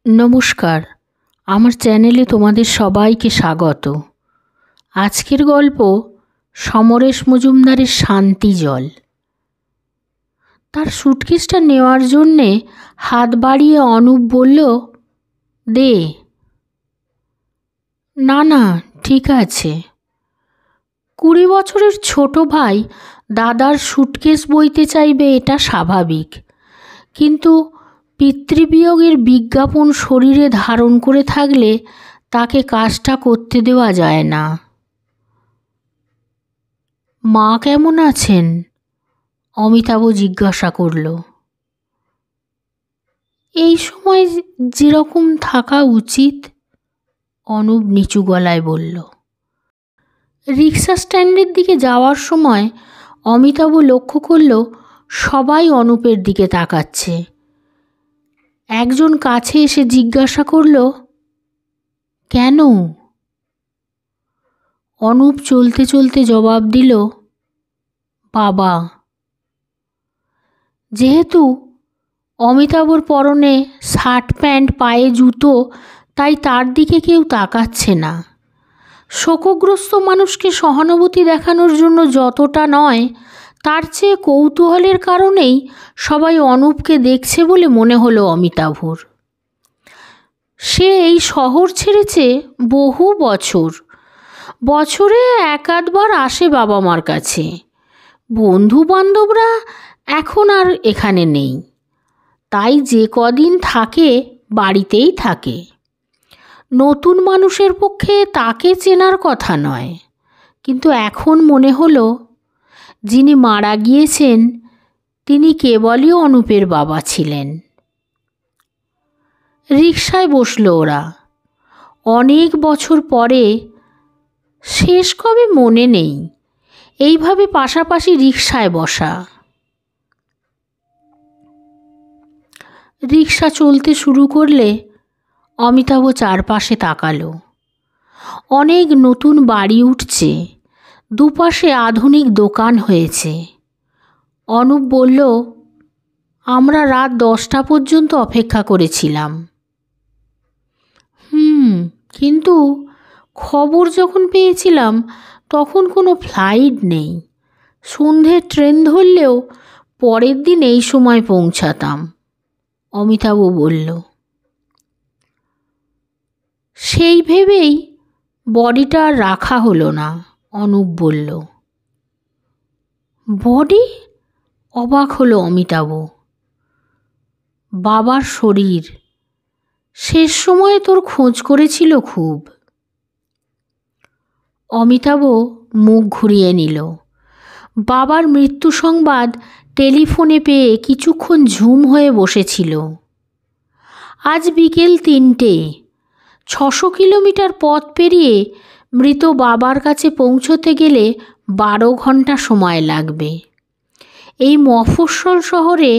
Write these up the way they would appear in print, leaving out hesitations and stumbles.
নমস্কার, আমার চ্যানেলে তোমাদের সবাইকে স্বাগত। আজকের গল্প সমরেশ মজুমদারের শান্তি জল। তার সুটকেসটা নেওয়ার জন্যে হাত বাড়িয়ে অনুপ বলল, দে। না না, ঠিক আছে। 20 বছরের ছোট ভাই দাদার সুটকেস বইতে চাইবে, এটা স্বাভাবিক, কিন্তু পিতৃবিয়োগের বিজ্ঞাপন শরীরে ধারণ করে থাকলে তাকে কাজটা করতে দেওয়া যায় না। মা কেমন আছেন? অমিতাভ জিজ্ঞাসা করল। এই সময় যেরকম থাকা উচিত, অনুপ নিচু গলায় বলল। রিক্সা স্ট্যান্ডের দিকে যাওয়ার সময় অমিতাভ লক্ষ্য করল সবাই অনুপের দিকে তাকাচ্ছে। একজন কাছে এসে জিজ্ঞাসা করল, কেন? অনুপ চলতে চলতে জবাব দিল, বাবা। যেহেতু অমিতাভর পরনে শার্ট প্যান্ট, পায়ে জুতো, তাই তার দিকে কেউ তাকাচ্ছে না। শোকগ্রস্ত মানুষকে সহানুভূতি দেখানোর জন্য যতটা নয়, তার চেয়ে কৌতূহলের কারণেই সবাই অনুপকে দেখছে বলে মনে হলো অমিতাভর। সে এই শহর ছেড়েছে বহু বছর, বছরে এক আধবার আসে বাবা মার কাছে। বন্ধু বান্ধবরা এখন আর এখানে নেই, তাই যে কদিন থাকে বাড়িতেই থাকে। নতুন মানুষের পক্ষে তাকে চেনার কথা নয়, কিন্তু এখন মনে হলো যিনি মারা গিয়েছেন তিনি কেবলই অনুপের বাবা ছিলেন। রিকশায় বসল ওরা। অনেক বছর পরে, শেষ কবে মনে নেই, এইভাবে পাশাপাশি রিকশায় বসা। রিকশা চলতে শুরু করলে অমিতাভ চারপাশে তাকালো। অনেক নতুন বাড়ি উঠছে, দুপাশে আধুনিক দোকান হয়েছে। অনুপ বলল, আমরা রাত 10টা পর্যন্ত অপেক্ষা করেছিলাম। কিন্তু খবর যখন পেয়েছিলাম তখন কোনো ফ্লাইট নেই। সন্ধ্যের ট্রেন ধরলেও পরের দিন এই সময় পৌঁছাতাম, অমিতাভ বলল। সেই ভেবেই বডিটা আর রাখা হলো না, অনুপ বলল। বডি? অবাক হলো অমিতাভ। বাবার শরীর শেষ সময়ে তোর খোঁজ করেছিল খুব। অমিতাভ মুখ ঘুরিয়ে নিল। বাবার মৃত্যু সংবাদ টেলিফোনে পেয়ে কিছুক্ষণ ঝুম হয়ে বসেছিল। আজ বিকেল 3টে, 600 কিলোমিটার পথ পেরিয়ে মৃত বাবার কাছে পৌঁছতে গেলে 12 ঘন্টা সময় লাগবে। এই মফস্বল শহরে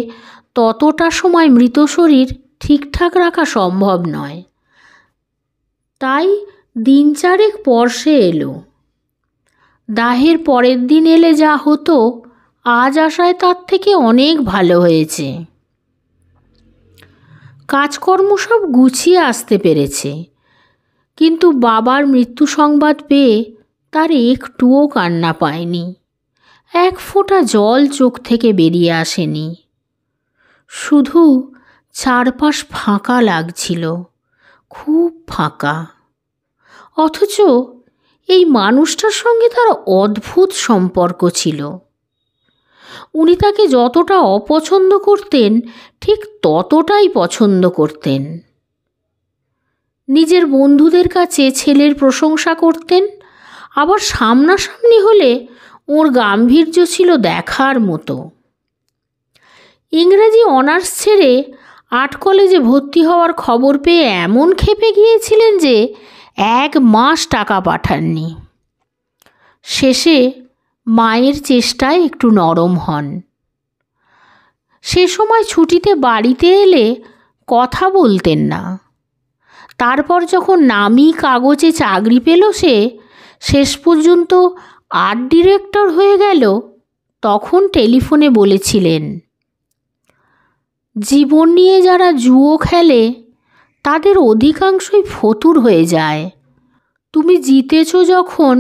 ততটা সময় মৃত শরীর ঠিকঠাক রাখা সম্ভব নয়, তাই 3-4 পর সে এলো। দাহের পরের দিন এলে যা হতো, আজ আসায় তার থেকে অনেক ভালো হয়েছে। কাজকর্ম সব গুছিয়ে আসতে পেরেছে, কিন্তু বাবার মৃত্যু সংবাদ পেয়ে তার একটুও কান্না পায়নি। এক ফোঁটা জল চোখ থেকে বেরিয়ে আসেনি। শুধু চারপাশ ফাঁকা লাগছিল, খুব ফাঁকা। অথচ এই মানুষটার সঙ্গে তার অদ্ভুত সম্পর্ক ছিল। উনি তাকে যতটা অপছন্দ করতেন, ঠিক ততটাই পছন্দ করতেন। নিজের বন্ধুদের কাছে ছেলের প্রশংসা করতেন, আবার সামনাসামনি হলে ওর গাম্ভীর্য ছিল দেখার মতো। ইংরেজি অনার্স ছেড়ে 8 কলেজে ভর্তি হওয়ার খবর পেয়ে এমন ক্ষেপে গিয়েছিলেন যে 1 মাস টাকা পাঠাননি। শেষে মায়ের চেষ্টায় একটু নরম হন। সে সময় ছুটিতে বাড়িতে এলে কথা বলতেন না। তারপর যখন নামি কাগজে চাকরি পেল, সে শেষ পর্যন্ত আর্ট ডিরেক্টর হয়ে গেল, তখন টেলিফোনে বলেছিলেন, জীবন নিয়ে যারা জুয়ো খেলে তাদের অধিকাংশই ফতুর হয়ে যায়। তুমি জিতেছ যখন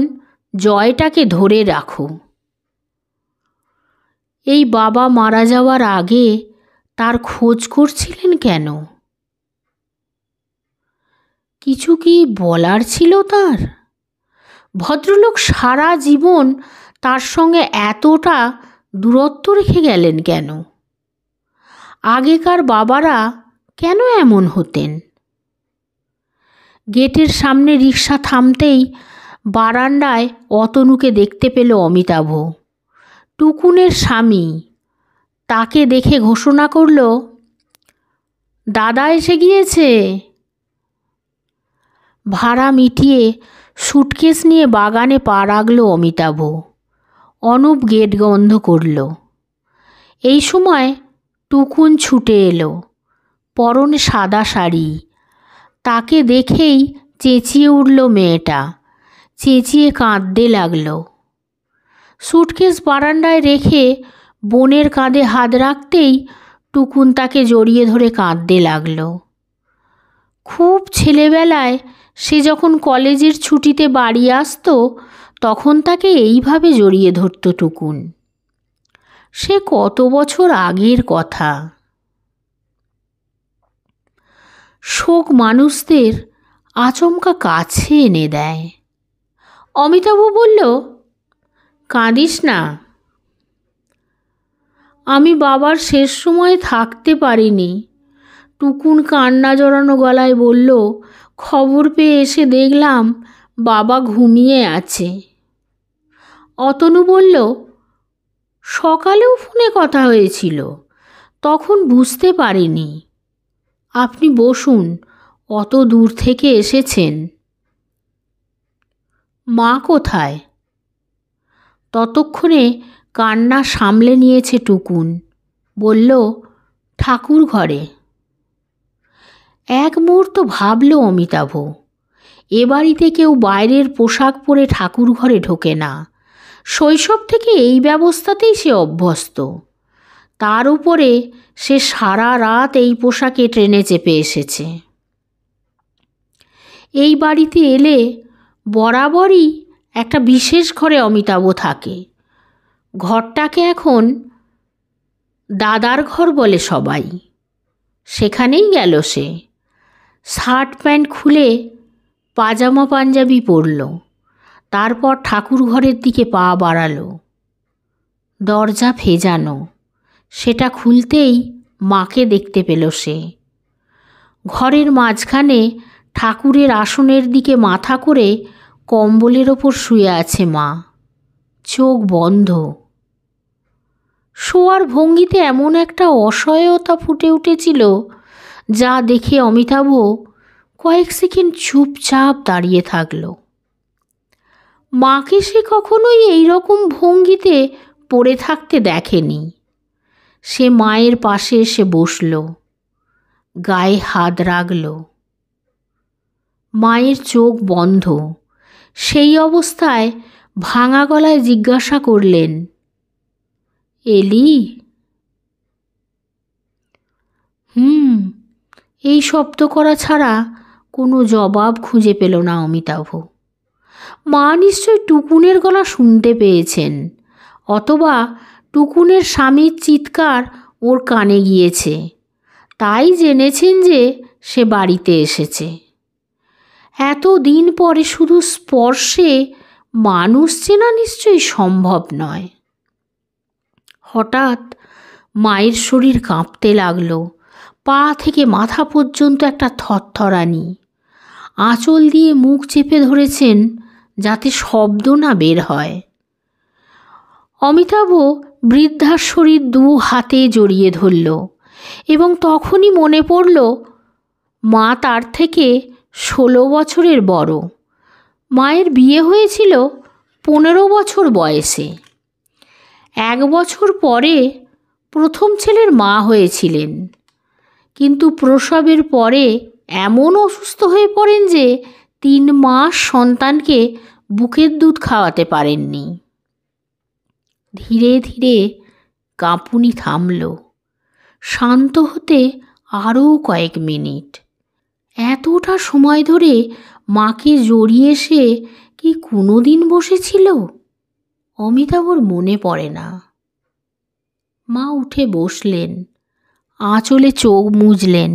জয়টাকে ধরে রাখো। এই বাবা মারা যাওয়ার আগে তার খোঁজ করছিলেন কেন? কিছু কি বলার ছিল তার? ভদ্রলোক সারা জীবন তার সঙ্গে এতটা দূরত্ব রেখে গেলেন কেন? আগেকার বাবারা কেন এমন হতেন? গেটের সামনে রিকশা থামতেই বারান্দায় অতনুকে দেখতে পেল অমিতাভ, টুকুনের স্বামী। তাকে দেখে ঘোষণা করল, দাদা এসে গিয়েছে। ভাড়া মিটিয়ে সুটকেস নিয়ে বাগানে পা রাখল অমিতাভ। অনুপ গেট বন্ধ করল। এই সময় টুকুন ছুটে এলো, পরনে সাদা শাড়ি। তাকে দেখেই চেঁচিয়ে উঠল মেয়েটা, চেঁচিয়ে কাঁদতে লাগল। সুটকেস বারান্দায় রেখে বোনের কাঁধে হাত রাখতেই টুকুন তাকে জড়িয়ে ধরে কাঁদতে লাগল। খুব ছেলেবেলায় সে যখন কলেজের ছুটিতে বাড়ি আসতো তখন তাকে এইভাবে জড়িয়ে ধরত টুকুন। সে কত বছর আগের কথা। শোক মানুষদের আচমকা কাছে এনে দেয়। অমিতাভ বলল, কাঁদিস না। আমি বাবার শেষ সময়ে থাকতে পারিনি। টুকুন কান্না জড়ানো গলায় বলল, খবর পেয়ে এসে দেখলাম বাবা ঘুমিয়ে আছে। অতনু বলল, সকালেও ফোনে কথা হয়েছিল, তখন বুঝতে পারিনি। আপনি বসুন, অত দূর থেকে এসেছেন। মা কোথায়? ততক্ষণে কান্না সামলে নিয়েছে টুকুন। বলল, ঠাকুর ঘরে। এক মুহূর্ত ভাবল অমিতাভ, এ বাড়িতে কেউ বাইরের পোশাক পরে ঠাকুর ঘরে ঢোকে না। শৈশব থেকে এই ব্যবস্থাতেই সে অভ্যস্ত। তার উপরে সে সারা রাত এই পোশাকে ট্রেনে চেপে এসেছে। এই বাড়িতে এলে বরাবরই একটা বিশেষ ঘরে অমিতাভ থাকে। ঘরটাকে এখন দাদার ঘর বলে সবাই। সেখানেই গেল সে। শার্ট প্যান্ট খুলে পাজামা পাঞ্জাবি পরল। তারপর ঠাকুর ঘরের দিকে পা বাড়ালো। দরজা ভেজানো। সেটা খুলতেই মাকে দেখতে পেল সে। ঘরের মাঝখানে ঠাকুরের আসনের দিকে মাথা করে কম্বলের ওপর শুয়ে আছে মা, চোখ বন্ধ। শোয়ার ভঙ্গিতে এমন একটা অসহায়তা ফুটে উঠেছিল যা দেখে অমিতাভ কয়েক সেকেন্ড চুপচাপ দাঁড়িয়ে থাকল। মাকে সে কখনোই এই রকম ভঙ্গিতে পড়ে থাকতে দেখেনি। সে মায়ের পাশে এসে বসল, গায়ে হাত রাখল। মায়ের চোখ বন্ধ। সেই অবস্থায় ভাঙা গলায় জিজ্ঞাসা করলেন, এলি? এই শব্দ করা ছাড়া কোনো জবাব খুঁজে পেল না অমিতাভ। মা নিশ্চয় টুকুনের গলা শুনতে পেয়েছেন, অথবা টুকুনের স্বামীর চিৎকার ওর কানে গিয়েছে, তাই জেনেছেন যে সে বাড়িতে এসেছে। এত দিন পরে শুধু স্পর্শে মানুষ চেনা নিশ্চয়ই সম্ভব নয়। হঠাৎ মায়ের শরীর কাঁপতে লাগলো। পা থেকে মাথা পর্যন্ত একটা থরথরানি। আঁচল দিয়ে মুখ চেপে ধরেছেন যাতে শব্দ না বের হয়। অমিতাভ বৃদ্ধার শরীর দু হাতে জড়িয়ে ধরল এবং তখনই মনে পড়ল মা তার থেকে 16 বছরের বড়। মায়ের বিয়ে হয়েছিল 15 বছর বয়সে। 1 বছর পরে প্রথম ছেলের মা হয়েছিলেন, কিন্তু প্রসবের পরে এমন অসুস্থ হয়ে পড়েন যে 3 মাস সন্তানকে বুকের দুধ খাওয়াতে পারেননি। ধীরে ধীরে কাঁপুনি থামল। শান্ত হতে আরও কয়েক মিনিট। এতটা সময় ধরে মাকে জড়িয়ে সে কি কোনো দিন বসেছিল? অমিতাভর মনে পড়ে না। মা উঠে বসলেন, আঁচলে চোখ মুজলেন,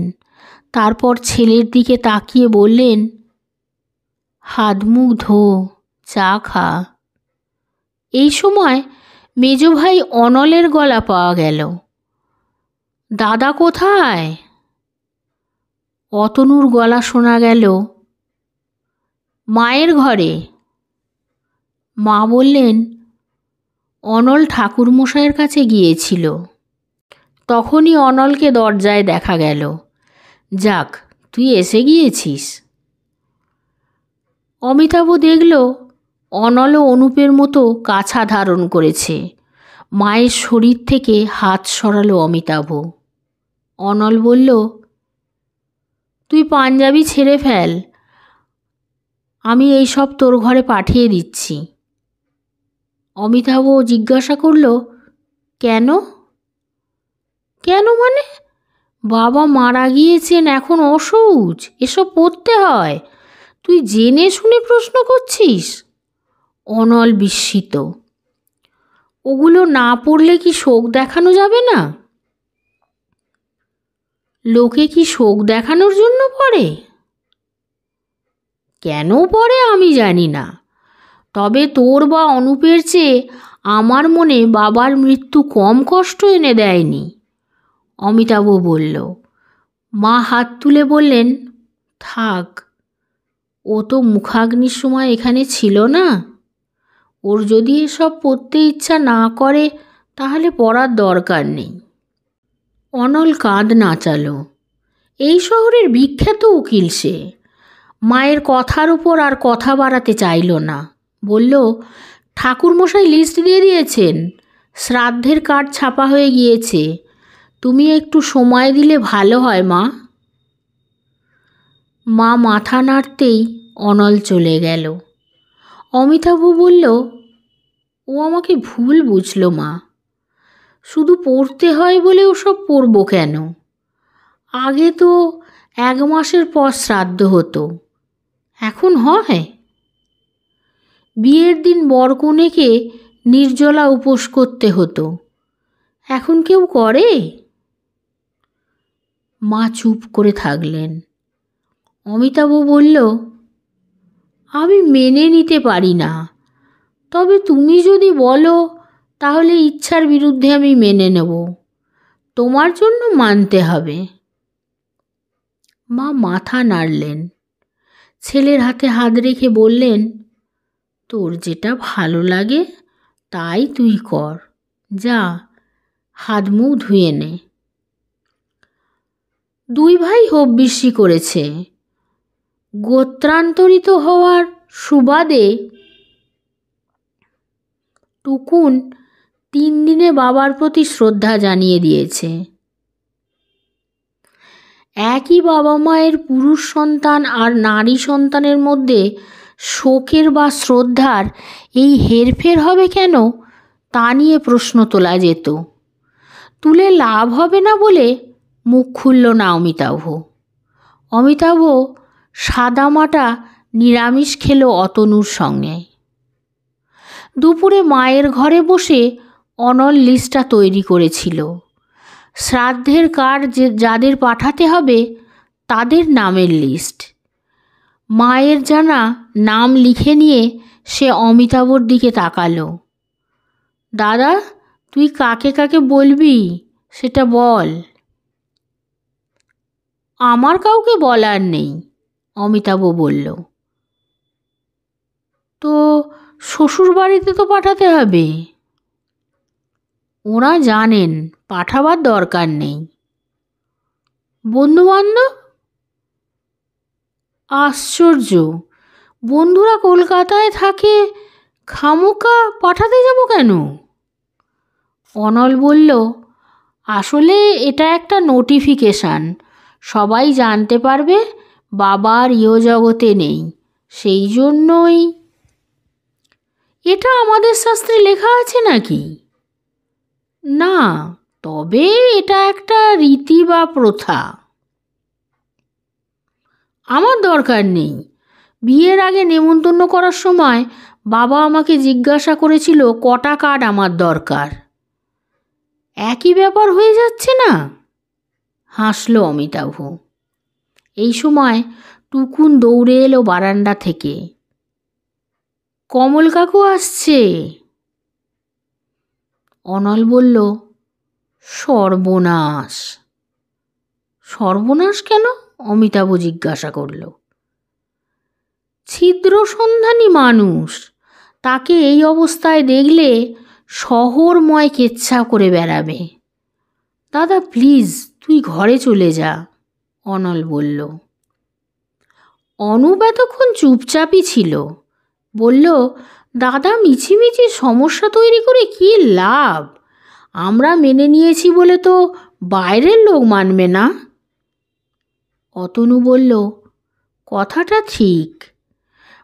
তারপর ছেলের দিকে তাকিয়ে বললেন, হাত মুখ ধো, চা খা। এই সময় মেজ ভাই অনলের গলা পাওয়া গেল। দাদা কোথায়? অতনুর গলা শোনা গেল, মায়ের ঘরে। মা বললেন, অনল ঠাকুরমশাইয়ের কাছে গিয়েছিল। তখনই অনলকে দরজায় দেখা গেল। যাক, তুই এসে গিয়েছিস। অমিতাভ দেখল অনলও অনুপের মতো কাছা ধারণ করেছে। মায়ের শরীর থেকে হাত সরালো অমিতাভ। অনল বলল, তুই পাঞ্জাবি ছেড়ে ফেল, আমি এই সব তোর ঘরে পাঠিয়ে দিচ্ছি। অমিতাভ জিজ্ঞাসা করল, কেন? কেন মানে? বাবা মারা গিয়েছেন, এখন অসৌচ, এসব পড়তে হয়, তুই জেনে শুনে প্রশ্ন করছিস? অনল বিস্মিত। ওগুলো না পড়লে কি শোক দেখানো যাবে না? লোকে কি শোক দেখানোর জন্য পড়ে? কেন পড়ে আমি জানি না, তবে তোর বা অনুপের চেয়ে আমার মনে বাবার মৃত্যু কম কষ্ট এনে দেয়নি। অমিতাভ বলল। মা হাত তুলে বললেন, থাক, ও তো মুখাগ্নির সময় এখানে ছিল না, ওর যদি এসব পড়তে ইচ্ছা না করে তাহলে পড়ার দরকার নেই। অনল কাঁধ নাচালো। এই শহরের বিখ্যাত উকিল সে। মায়ের কথার উপর আর কথা বাড়াতে চাইল না। বলল, ঠাকুরমশাই লিস্ট দিয়ে দিয়েছেন, শ্রাদ্ধের কার্ড ছাপা হয়ে গিয়েছে, তুমি একটু সময় দিলে ভালো হয় মা। মা মাথা নাড়তেই অনল চলে গেল। অমিতাভ বলল, ও আমাকে ভুল বুঝলো মা, শুধু পড়তে হয় বলে ওসব পড়ব কেন? আগে তো 1 মাসের পর শ্রাদ্ধ হতো, এখন হয়? বিয়ের দিন বরকনেকে নির্জলা উপোস করতে হতো, এখন কেউ করে? মা চুপ করে থাকলেন। অমিতাভ বলল, আমি মেনে নিতে পারি না, তবে তুমি যদি বলো তাহলে ইচ্ছার বিরুদ্ধে আমি মেনে নেব, তোমার জন্য মানতে হবে। মা মাথা নাড়লেন। ছেলের হাতে হাত রেখে বললেন, তোর যেটা ভালো লাগে তাই তুই কর, যা হাত মুখ ধুয়ে নে। 2 ভাই হব্বিষ্যি করেছে। গোত্রান্তরিত হওয়ার সুবাদে টুকুন 3 দিনে বাবার প্রতি শ্রদ্ধা জানিয়ে দিয়েছে। একই বাবা মায়ের পুরুষ সন্তান আর নারী সন্তানের মধ্যে শোকের বা শ্রদ্ধার এই হেরফের হবে কেন, তা নিয়ে প্রশ্ন তোলা যেত। তুলে লাভ হবে না বলে মুখ খুলল না অমিতাভ। অমিতাভ সাদামাটা নিরামিষ খেল অতনুর সঙ্গে। দুপুরে মায়ের ঘরে বসে অনল লিস্টটা তৈরি করেছিল। শ্রাদ্ধের কার্ড যাদের পাঠাতে হবে তাদের নামের লিস্ট। মায়ের জানা নাম লিখে নিয়ে সে অমিতাভর দিকে তাকালো। দাদা, তুই কাকে কাকে বলবি সেটা বল। আমার কাউকে বলার নেই, অমিতাভ বলল। তো শ্বশুর বাড়িতে তো পাঠাতে হবে। ওরা জানেন, পাঠাবার দরকার নেই। বন্ধুবান্ধব? আশ্চর্য, বন্ধুরা কলকাতায় থাকে, খামোকা পাঠাতে যাব কেন? অনল বলল, আসলে এটা একটা নোটিফিকেশান, সবাই জানতে পারবে বাবার ইহজগতে নেই, সেই জন্যই। এটা আমাদের শাস্ত্রে লেখা আছে নাকি? না, তবে এটা একটা রীতি বা প্রথা। আমার দরকার নেই। বিয়ের আগে নেমন্তন্ন করার সময় বাবা আমাকে জিজ্ঞাসা করেছিল কটা কার্ড আমার দরকার। একই ব্যাপার হয়ে যাচ্ছে না? হাসল অমিতাভ। এই সময় টুকুন দৌড়ে এলো বারান্দা থেকে। কমল কাকু আসছে। অনল বলল, সর্বনাশ। সর্বনাশ কেন? অমিতাভ জিজ্ঞাসা করল। ছিদ্র সন্ধানী মানুষ, তাকে এই অবস্থায় দেখলে শহরময় কেচ্ছা করে বেড়াবে। দাদা প্লিজ তুই ঘরে চলে যা, অনল বলল। অনুপ এতক্ষণ চুপচাপই ছিল। বলল, দাদা মিছিমিছি সমস্যা তৈরি করে কী লাভ? আমরা মেনে নিয়েছি বলে তো বাইরের লোক মানবে না। অতনু বলল, কথাটা ঠিক।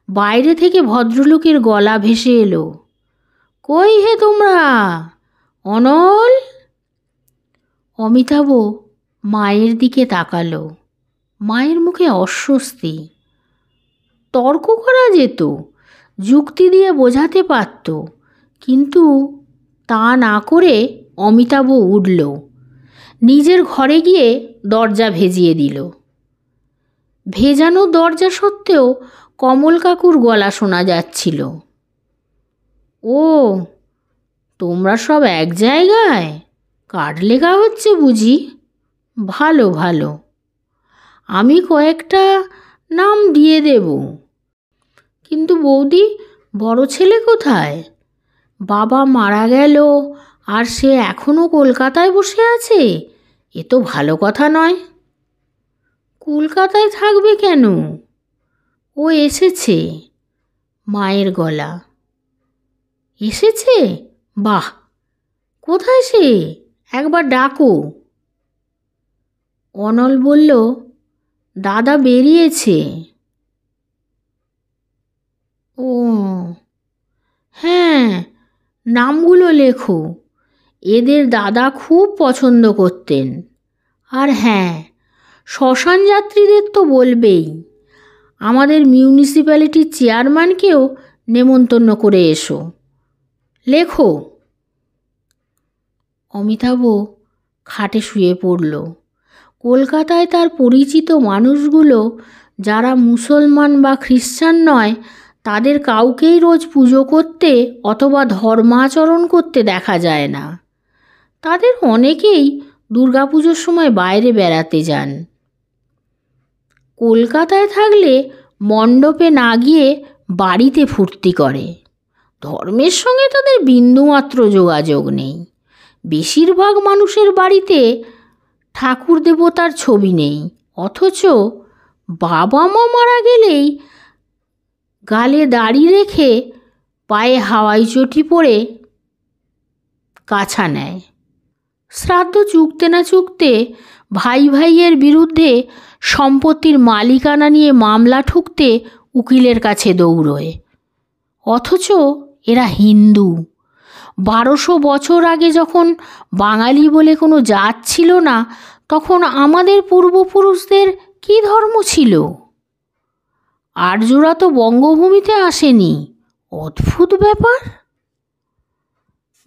বাইরে থেকে ভদ্রলোকের গলা ভেসে এলো, কই হে তোমরা? অনল? অমিতাভ মায়ের দিকে তাকালো। মায়ের মুখে অস্বস্তি। তর্ক করা যেত, যুক্তি দিয়ে বোঝাতে পারত, কিন্তু তা না করে অমিতাভ উঠল, নিজের ঘরে গিয়ে দরজা ভেজিয়ে দিল। ভেজানো দরজা সত্ত্বেও কমল কাকুর গলা শোনা যাচ্ছিল। ও, তোমরা সব এক জায়গায়? কার্ড লেখা হচ্ছে বুঝি? ভালো ভালো, আমি কয়েকটা নাম দিয়ে দেব। কিন্তু বৌদি, বড় ছেলে কোথায়? বাবা মারা গেল আর সে এখনও কলকাতায় বসে আছে? এ তো ভালো কথা নয়। কলকাতায় থাকবে কেন? ও এসেছে। মায়ের গলা। এসেছে? বাহ, কোথায় সে? একবার ডাকো। অনল বলল, দাদা বেরিয়েছে। ও হ্যাঁ, নামগুলো লেখো। এদের দাদা খুব পছন্দ করতেন। আর হ্যাঁ, শ্মশান যাত্রীদের তো বলবেই। আমাদের মিউনিসিপ্যালিটির চেয়ারম্যানকেও নেমন্তন্ন করে এসো। লেখো। অমিতাভ খাটে শুয়ে পড়ল। কলকাতায় তার পরিচিত মানুষগুলো যারা মুসলমান বা খ্রিস্টান নয়, তাদের কাউকেই রোজ পুজো করতে অথবা ধর্মাচরণ করতে দেখা যায় না। তাদের অনেকেই দুর্গাপুজোর সময় বাইরে বেড়াতে যান। কলকাতায় থাকলে মণ্ডপে না গিয়ে বাড়িতে ফুর্তি করে। ধর্মের সঙ্গে তাদের বিন্দুমাত্র যোগাযোগ নেই। বেশিরভাগ মানুষের বাড়িতে ঠাকুর দেবতার ছবি নেই, অথচ বাবা মা মারা গেলেই গালে দাড়ি রেখে পায়ে হাওয়াই চটি পরে কাছা নেয়। শ্রাদ্ধ চুকতে না চুকতে ভাই ভাইয়ের বিরুদ্ধে সম্পত্তির মালিকানা নিয়ে মামলা ঠুকতে উকিলের কাছে দৌড়োয়। অথচ এরা হিন্দু। 1200 বছর আগে যখন বাঙালি বলে কোনো জাত ছিল না, তখন আমাদের পূর্বপুরুষদের কী ধর্ম ছিল? আর্যরা তো বঙ্গভূমিতে আসেনি। অদ্ভুত ব্যাপার।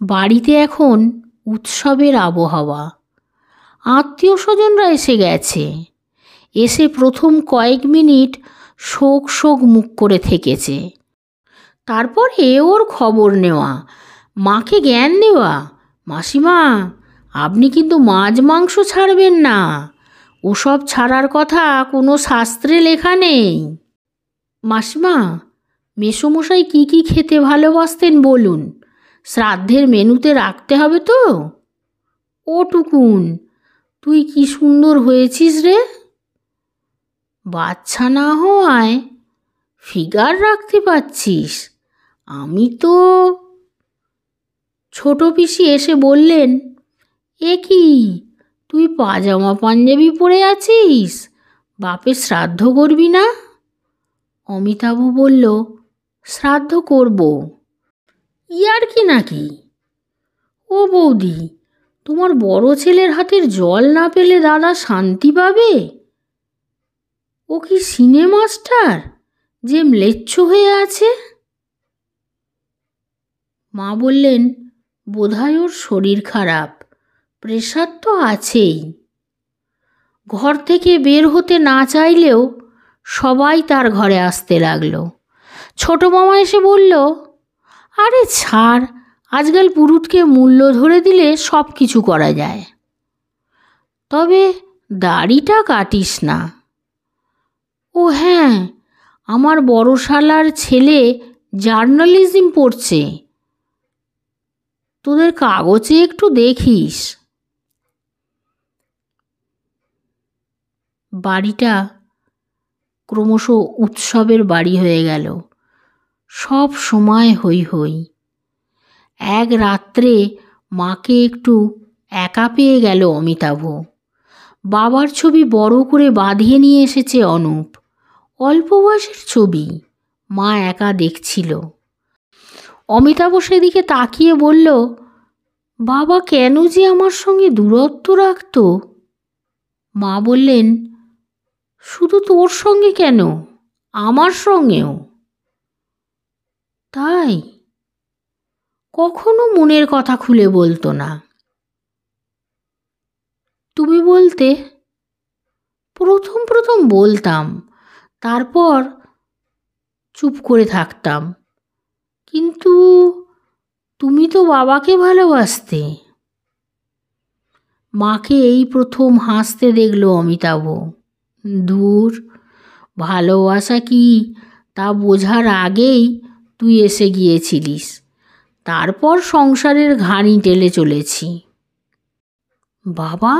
বাড়িতে এখন উৎসবের আবহাওয়া। আত্মীয় স্বজনরা এসে গেছে। এসে প্রথম কয়েক মিনিট শোক শোক মুখ করে থেকেছে। তারপর ওর খবর নেওয়া, মাকে জ্ঞান দেওয়া, মাসিমা আপনি কিন্তু মাছ মাংস ছাড়বেন না, ওসব ছাড়ার কথা কোনো শাস্ত্রে লেখা নেই। মাসিমা, মেসোমশাই কী কী খেতে ভালোবাসতেন বলুন, শ্রাদ্ধের মেনুতে রাখতে হবে তো। ও টুকুন, তুই কি সুন্দর হয়েছিস রে। বাচ্চা না হওয়ায় ফিগার রাখতে পারছিস। আমি তো। ছোট পিসি এসে বললেন, এ কি তুই পাজামা পাঞ্জাবি পরে আছিস? বাপের শ্রাদ্ধ করবি না? অমিতাভ বলল, শ্রাদ্ধ করব। ইয়ার কি নাকি? ও বৌদি, তোমার বড় ছেলের হাতের জল না পেলে দাদা শান্তি পাবে? ও কি সিনে মাস্টার যে ম্লেচ্ছ হয়ে আছে? মা বললেন, বোধহয় ওর শরীর খারাপ, প্রেশার তো আছেই। ঘর থেকে বের হতে না চাইলেও সবাই তার ঘরে আসতে লাগলো। ছোট মামা এসে বলল, আরে ছাড়, আজকাল পুরুতকে মূল্য ধরে দিলে সব কিছু করা যায়, তবে দাড়িটা কাটিস না। ও হ্যাঁ, আমার বড় শালার ছেলে জার্নালিজম পড়ছে, তোদের কাগজে একটু দেখিস। বাড়িটা ক্রমশ উৎসবের বাড়ি হয়ে গেল। সব সময় হই হই। এক রাত্রে মাকে একটু একা পেয়ে গেল অমিতাভ। বাবার ছবি বড় করে বাঁধিয়ে নিয়ে এসেছে অনুপ। অল্প বয়সের ছবি, মা একা দেখছিল। অমিতাভ সেদিকে তাকিয়ে বলল, বাবা কেন যে আমার সঙ্গে দূরত্ব রাখত? মা বললেন, শুধু তোর সঙ্গে কেন, আমার সঙ্গেও। তাই? কখনো মনের কথা খুলে বলতো না। তুমি বলতে? প্রথম প্রথম বলতাম, তারপর চুপ করে থাকতাম। কিন্তু তুমি তো বাবাকে ভালোবাসতে। মাকে এই প্রথম হাসতে দেখল অমিতাভ। দূর, ভালোবাসা কি তা বোঝার আগেই তুই এসে গিয়েছিলিস, তারপর সংসারের ঘানি টেলে চলেছি। বাবা?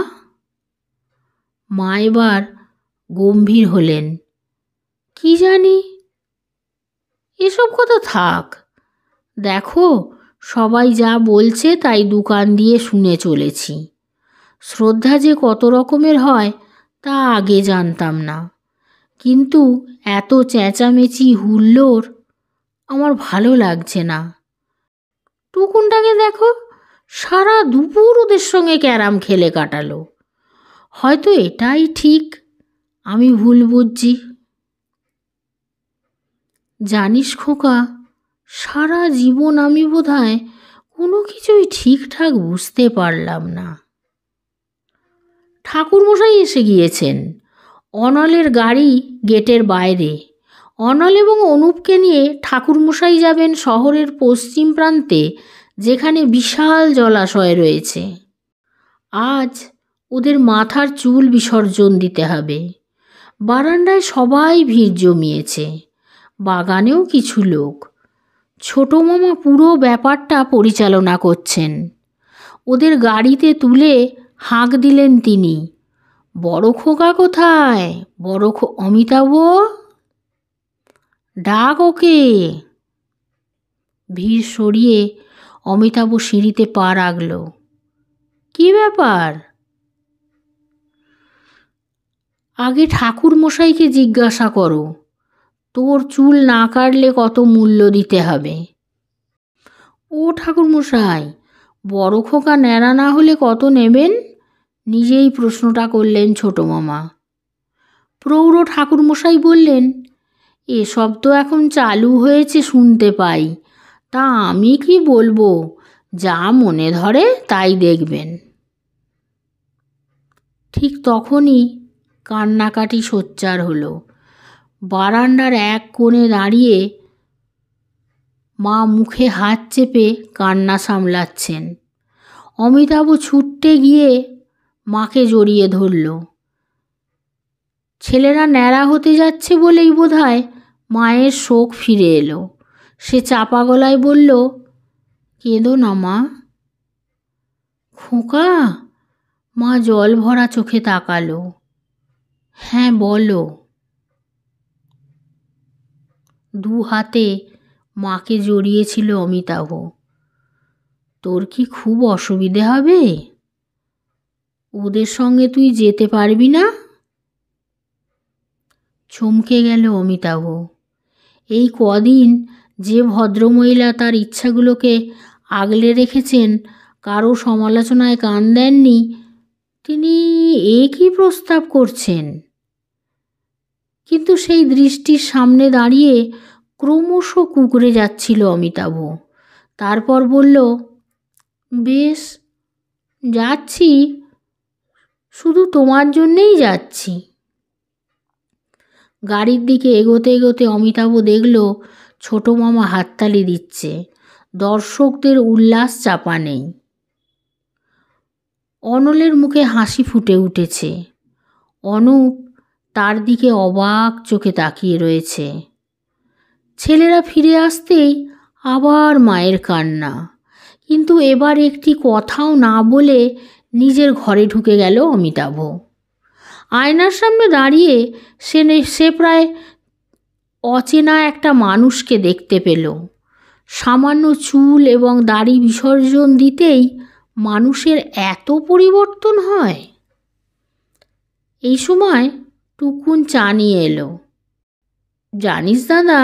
মা এবার গম্ভীর হলেন। কি জানি, এসব কথা থাক। দেখো, সবাই যা বলছে তাই দোকান দিয়ে শুনে চলেছি। শ্রদ্ধা যে কত রকমের হয় তা আগে জানতাম না, কিন্তু এত চেঁচামেচি হুল্লোড় আমার ভালো লাগছে না। টুকুনটাকে দেখো, সারা দুপুর ওদের সঙ্গে ক্যারাম খেলে কাটালো। হয়তো এটাই ঠিক, আমি ভুল বুঝছি। জানিস খোকা, সারা জীবন আমি বোধহয় কোনো কিছুই ঠিকঠাক বুঝতে পারলাম না। ঠাকুরমশাই এসে গিয়েছেন। অনলের গাড়ি গেটের বাইরে। অনল এবং অনুপকে নিয়ে ঠাকুরমশাই যাবেন শহরের পশ্চিম প্রান্তে, যেখানে বিশাল জলাশয় রয়েছে। আজ ওদের মাথার চুল বিসর্জন দিতে হবে। বারান্দায় সবাই ভিড় জমিয়েছে, বাগানেও কিছু লোক। ছোট মামা পুরো ব্যাপারটা পরিচালনা করছেন। ওদের গাড়িতে তুলে হাঁক দিলেন তিনি, বড় খোকা কোথায়? অমিতাভ, ডাক ওকে। ভিড় সরিয়ে অমিতাভ সিঁড়িতে পা রাখল। কি ব্যাপার? আগে ঠাকুর মশাইকে জিজ্ঞাসা করো, তোর চুল না কাটলে কত মূল্য দিতে হবে। ও ঠাকুর মশাই, বড় খোকা ন্যাড়া না হলে কত নেবেন? নিজেই প্রশ্নটা করলেন ছোট মামা। প্রৌঢ় ঠাকুরমশাই বললেন, এসব তো এখন চালু হয়েছে শুনতে পাই, তা আমি কি বলবো, যা মনে ধরে তাই দেখবেন। ঠিক তখনই কান্নাকাটি সোচ্চার হলো। বারান্দার এক কোণে দাঁড়িয়ে মা মুখে হাত চেপে কান্না সামলাচ্ছেন। অমিতাভ ছুটতে গিয়ে মাকে জড়িয়ে ধরল। ছেলেরা ন্যাড়া হতে যাচ্ছে বলেই বোধহয় মায়ের শোক ফিরে এলো। সে চাপা গলায় বলল, কেঁদো না মা। খোকা? মা জল ভরা চোখে তাকালো। হ্যাঁ বলো। দু হাতে মাকে জড়িয়েছিল অমিতাভ। তোর কি খুব অসুবিধে হবে? ওদের সঙ্গে তুই যেতে পারবি না? চমকে গেল অমিতাভ। এই কদিন যে ভদ্রমহিলা তার ইচ্ছাগুলোকে আগলে রেখেছেন, কারো সমালোচনায় কান দেননি, তিনি এ কী প্রস্তাব করছেন? কি কিন্তু সেই দৃষ্টির সামনে দাঁড়িয়ে ক্রমশ কুঁকড়ে যাচ্ছিল অমিতাভ। তারপর বলল, বেশ, যাচ্ছি, শুধু তোমার জন্যেই যাচ্ছি। গাড়ির দিকে এগোতে এগোতে অমিতাভ দেখল ছোট মামা হাততালি দিচ্ছে। দর্শকদের উল্লাস চাপা নেই। অনলের মুখে হাসি ফুটে উঠেছে। অনুপ তার দিকে অবাক চোখে তাকিয়ে রয়েছে। ছেলেরা ফিরে আসতেই আবার মায়ের কান্না, কিন্তু এবার একটি কথাও না বলে নিজের ঘরে ঢুকে গেল অমিতাভ। আয়নার সামনে দাঁড়িয়ে সে প্রায় অচেনা একটা মানুষকে দেখতে পেল। সামান্য চুল এবং দাড়ি বিসর্জন দিতেই মানুষের এত পরিবর্তন হয়। এই সময় টুকুন চা নিয়ে এলো। জানিস দাদা,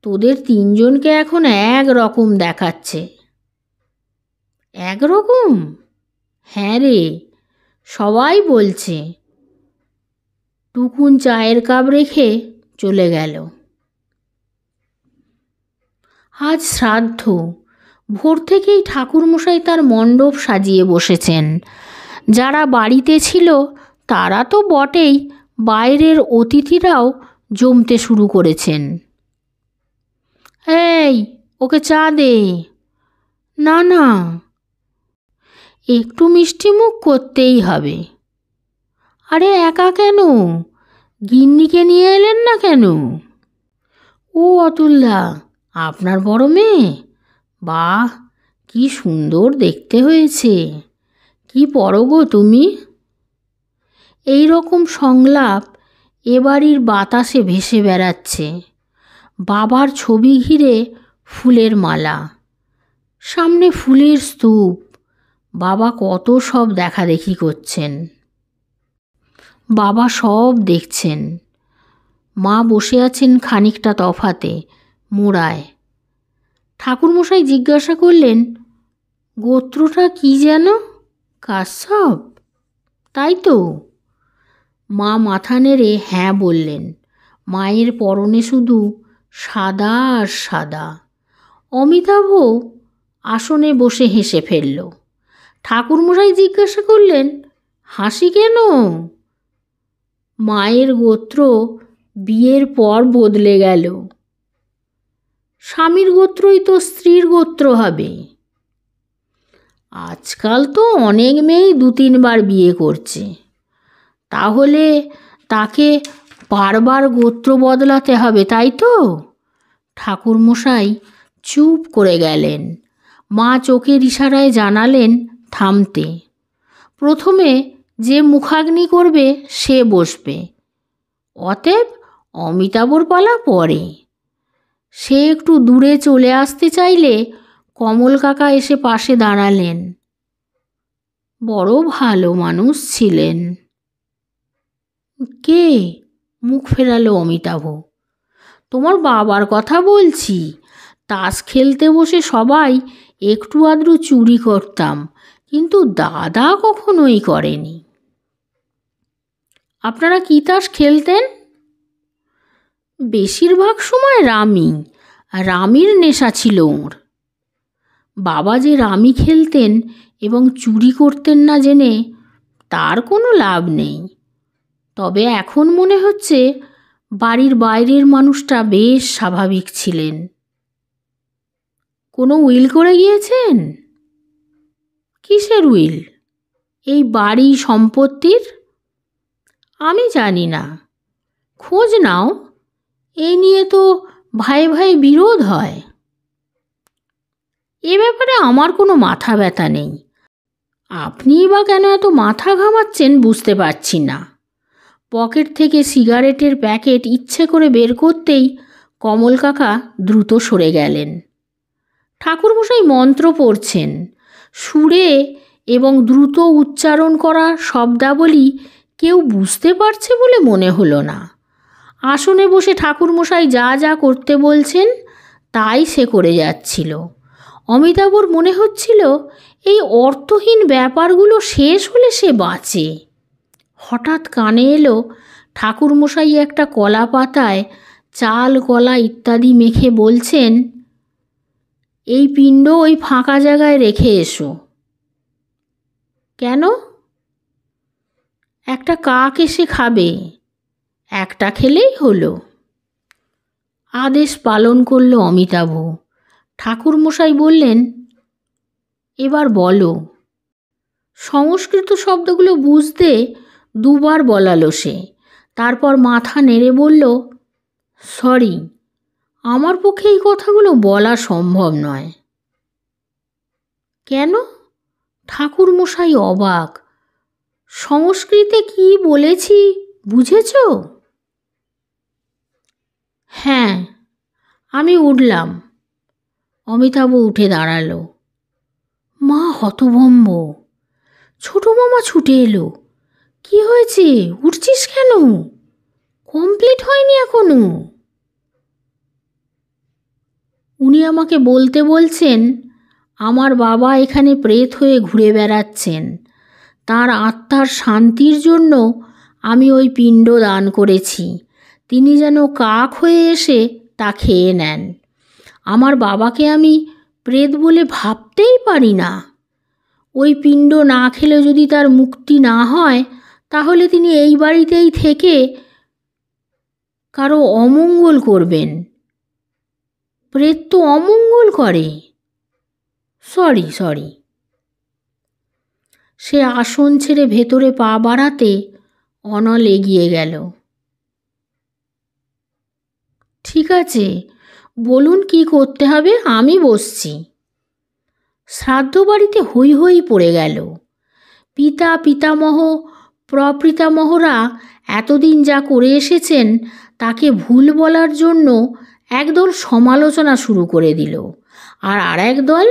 তোদের তিনজনকে এখন এক রকম দেখাচ্ছে। একরকম? হ্যাঁ রে, সবাই বলছে। টুকুন চায়ের কাপ রেখে চলে গেল। আজ শ্রাদ্ধ। ভোর থেকেই ঠাকুরমশাই তার মণ্ডপ সাজিয়ে বসেছেন। যারা বাড়িতে ছিল তারা তো বটেই, বাইরের অতিথিরাও জমতে শুরু করেছেন। এই, ওকে চা দে। না না, একটু মিষ্টি মুখ করতেই হবে। আরে একা কেন? গিন্নিকে নিয়ে এলেন না কেন? ও অতুলদা, আপনার বড় মেয়ে? বাহ, কি সুন্দর দেখতে হয়েছে। কি পরো গো তুমি? এই রকম সংলাপ এ বাড়ির বাতাসে ভেসে বেড়াচ্ছে। বাবার ছবি ঘিরে ফুলের মালা, সামনে ফুলের স্তূপ। বাবা কত সব দেখাদেখি করছেন। বাবা সব দেখছেন। মা বসে আছেন খানিকটা তফাতে, মোড়ায়। ঠাকুরমশাই জিজ্ঞাসা করলেন, গোত্রটা কি যেন? কাশ্যপ, তাই তো? মা মাথা নেড়ে হ্যাঁ বললেন। মায়ের পরনে শুধু সাদা আর সাদা। অমিতাভ আসনে বসে হেসে ফেলল। ঠাকুরমশাই জিজ্ঞাসা করলেন, হাসি কেন? মায়ের গোত্র বিয়ের পর বদলে গেল। স্বামীর গোত্রই তো স্ত্রীর গোত্র হবে। আজকাল তো অনেক মেয়েই 2-3 বার বিয়ে করছে। তাহলে তাকে বারবার গোত্র বদলাতে হবে, তাই তো? ঠাকুরমশাই চুপ করে গেলেন। মা চোখের ইশারায় জানালেন থামতে। প্রথমে যে মুখাগ্নি করবে সে বসবে। অতএব অমিতাভর পালা পরে। সে একটু দূরে চলে আসতে চাইলে কমল কাকা এসে পাশে দাঁড়ালেন। বড় ভালো মানুষ ছিলেন। কে? মুখ ফেরালো অমিতাভ। তোমার বাবার কথা বলছি। তাস খেলতে বসে সবাই একটু আধটু চুরি করতাম, কিন্তু দাদা কখনোই করেনি। আপনারা কি তাস খেলতেন? বেশিরভাগ সময় রামি। রামির নেশা ছিল ওর। বাবা যে রামি খেলতেন এবং চুরি করতেন না জেনে তার কোনো লাভ নেই। তবে এখন মনে হচ্ছে বাড়ির বাইরের মানুষটা বেশ স্বাভাবিক ছিলেন। কোনো উইল করে গিয়েছেন? কিসের উইল? এই বাড়ি সম্পত্তির? আমি জানি না, খোঁজ নাও। এই নিয়ে তো ভাই ভাই বিরোধ হয়। এ ব্যাপারে আমার কোনো মাথা ব্যথা নেই। আপনিই বা কেন এত মাথা ঘামাচ্ছেন বুঝতে পারছি না। পকেট থেকে সিগারেটের প্যাকেট ইচ্ছে করে বের করতেই কমল কাকা দ্রুত সরে গেলেন। ঠাকুরমশাই মন্ত্র পড়ছেন। সুরে এবং দ্রুত উচ্চারণ করা শব্দাবলী কেউ বুঝতে পারছে বলে মনে হলো না। আসনে বসে ঠাকুরমশাই যা যা করতে বলছেন তাই সে করে যাচ্ছিল। অমিতাভর মনে হচ্ছিল এই অর্থহীন ব্যাপারগুলো শেষ হলে সে বাঁচে। হঠাৎ কানে এলো ঠাকুরমশাই একটা কলা পাতায় চাল কলা ইত্যাদি মেখে বলছেন, এই পিণ্ড ওই ফাঁকা জায়গায় রেখে এসো। কেন? একটা কাক এসে খাবে, একটা খেলেই হলো। আদেশ পালন করল অমিতাভ। ঠাকুরমশাই বললেন, এবার বলো। সংস্কৃত শব্দগুলো বুঝতে দুবার বলালো সে। তারপর মাথা নেড়ে বলল, সরি, আমার পক্ষে এই কথাগুলো বলা সম্ভব নয়। কেন? ঠাকুরমশাই অবাক। সংস্কৃতে কি বলেছি বুঝেছ? হ্যাঁ। আমি উঠলাম। অমিতাভ উঠে দাঁড়ালো। মা হতভম্ব। ছোট মামা ছুটে এলো। কি হয়েছে? উঠছিস কেন? কমপ্লিট হয়নি এখনো। উনি আমাকে বলতে বলছেন, আমার বাবা এখানে প্রেত হয়ে ঘুরে বেড়াচ্ছেন। তার আত্মার শান্তির জন্য আমি ওই পিণ্ড দান করেছি। তিনি যেন কাক হয়ে এসে তা খেয়ে নেন। আমার বাবাকে আমি প্রেত বলে ভাবতেই পারি না। ওই পিণ্ড না খেলে যদি তার মুক্তি না হয়, তাহলে তিনি এই বাড়িতেই থেকে কারো অমঙ্গল করবেন। প্রেত তো অমঙ্গল করে। সরি। সে আসন ছেড়ে ভেতরে পা বাড়াতে অনল এগিয়ে গেল। ঠিক আছে, বলুন কি করতে হবে, আমি বসছি। শ্রাদ্ধ বাড়িতে হই হই পড়ে গেল। পিতামহ প্রপিতামহরা এতদিন যা করে এসেছেন তাকে ভুল বলার জন্য একদল সমালোচনা শুরু করে দিল। আর এক দল,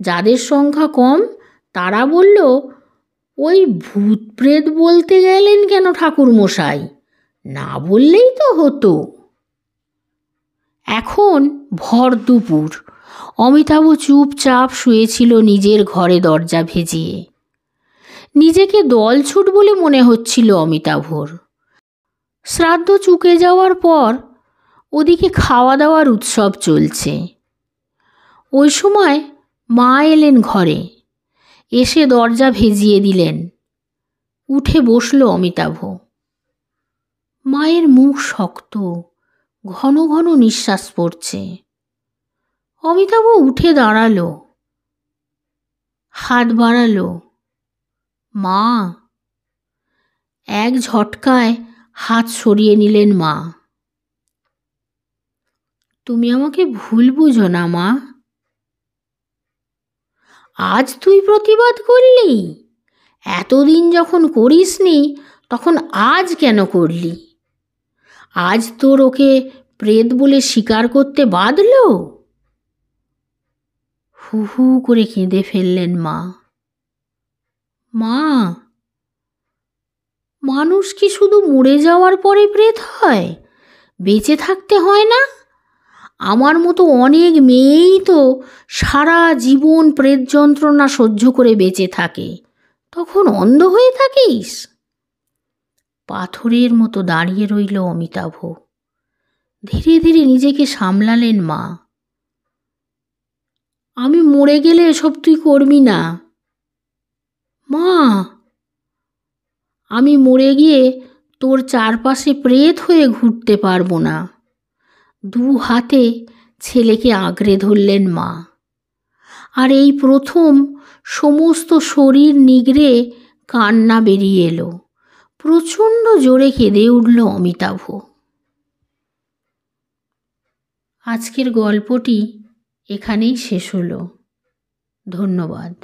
যাদের সংখ্যা কম, তারা বলল, ওই ভূত প্রেত বলতে গেলেন কেন ঠাকুরমশাই? না বললেই তো হতো। এখন ভর দুপুর। অমিতাভ চুপচাপ শুয়েছিল নিজের ঘরে দরজা ভেজিয়ে। নিজেকে দলছুট বলে মনে হচ্ছিল অমিতাভর। শ্রাদ্ধ চুকে যাওয়ার পর ওদিকে খাওয়া দাওয়ার উৎসব চলছে। ওই সময় মা এলেন ঘরে। এসে দরজা ভেজিয়ে দিলেন। উঠে বসল অমিতাভ। মায়ের মুখ শক্ত, ঘন ঘন নিঃশ্বাস পড়ছে। অমিতাভ উঠে দাঁড়ালো, হাত বাড়ালো। মা। এক ঝটকায় হাত সরিয়ে নিলেন মা। তুমি আমাকে ভুল বুঝো না মা। আজ তুই প্রতিবাদ করলি? এতদিন যখন করিসনি তখন আজ কেন করলি? আজ তোর ওকে প্রেত বলে স্বীকার করতে বাধল? হু হু করে কেঁদে ফেললেন মা। মা, মানুষ কি শুধু মরে যাওয়ার পরে প্রেত হয়? বেঁচে থাকতে হয় না? আমার মতো অনেক মেয়েই তো সারা জীবন প্রেত যন্ত্রণা সহ্য করে বেঁচে থাকে। তখন অন্ধ হয়ে থাকিস? পাথরের মতো দাঁড়িয়ে রইল অমিতাভ। ধীরে ধীরে নিজেকে সামলালেন মা। আমি মরে গেলে এসব তুই করবি না। মা, আমি মরে গিয়ে তোর চারপাশে প্রেত হয়ে ঘুরতে পারবো না। দু হাতে ছেলেকে আঁকড়ে ধরলেন মা। আর এই প্রথম সমস্ত শরীর নিগড়ে কান্না বেরিয়ে এলো। প্রচণ্ড জোরে কেঁদে উঠল অমিতাভ। আজকের গল্পটি এখানেই শেষ হলো। ধন্যবাদ।